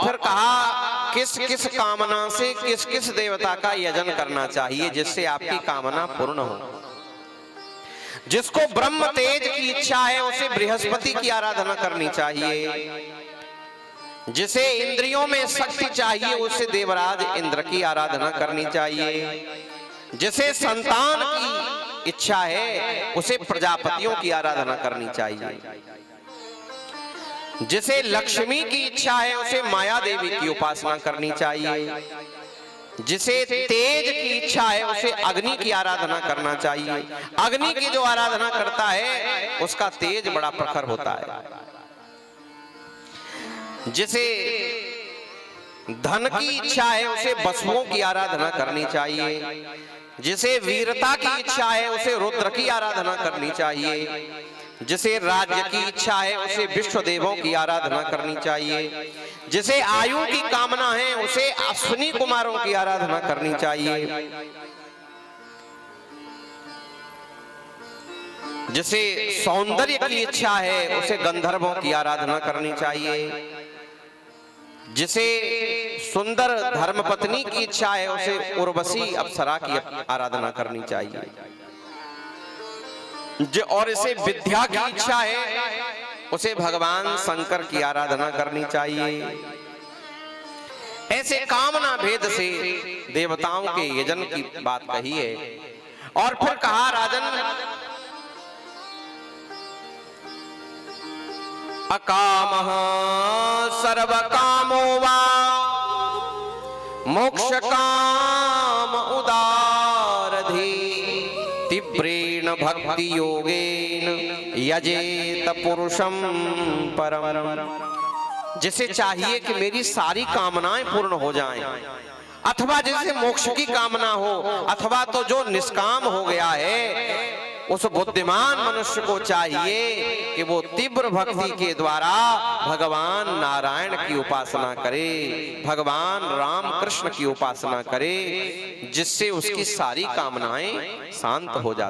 फिर कहा किस किस कामना से किस किस देवता का यजन करना चाहिए जिससे आपकी कामना पूर्ण हो। जिसको ब्रह्म तेज की इच्छा है उसे बृहस्पति की आराधना करनी चाहिए। जिसे इंद्रियों में शक्ति चाहिए उसे देवराज इंद्र की आराधना करनी चाहिए। जिसे संतान की इच्छा है उसे प्रजापतियों की आराधना करनी चाहिए। जिसे लक्ष्मी की इच्छा है उसे माया देवी की उपासना करनी चाहिए। जिसे तेज की इच्छा है उसे अग्नि की आराधना करना चाहिए। अग्नि की जो आराधना करता है उसका तेज बड़ा प्रखर होता है। जिसे धन की इच्छा है उसे वसुओं की आराधना करनी चाहिए। जिसे वीरता की इच्छा है उसे रुद्र की आराधना करनी चाहिए। जिसे राज्य की इच्छा है उसे विश्व देवों की आराधना करनी चाहिए। जिसे आयु की कामना है उसे अश्विनी कुमारों की आराधना करनी चाहिए। जिसे सौंदर्य की इच्छा है उसे गंधर्वों की आराधना करनी चाहिए। जिसे सुंदर धर्मपत्नी की इच्छा है उसे उर्वशी अप्सरा की आराधना करनी चाहिए। और इसे विद्या की इच्छा है उसे भगवान शंकर की आराधना करनी चाहिए। ऐसे कामना भेद से देवताओं के यजन की बात कही है। और फिर कहा राजन अकामः सर्व कामो वा मोक्ष काम उदारधि तीव्रेण भक्ति योगेन यजेत पुरुषम परम। जिसे चाहिए कि मेरी सारी कामनाएं पूर्ण हो जाएं, अथवा जिसे मोक्ष की कामना हो, अथवा तो जो निष्काम हो गया है उस बुद्धिमान मनुष्य को चाहिए कि वो तीव्र भक्ति के द्वारा भगवान नारायण की उपासना करे, भगवान राम कृष्ण की उपासना करे, जिससे उसकी सारी कामनाएं शांत हो जाती।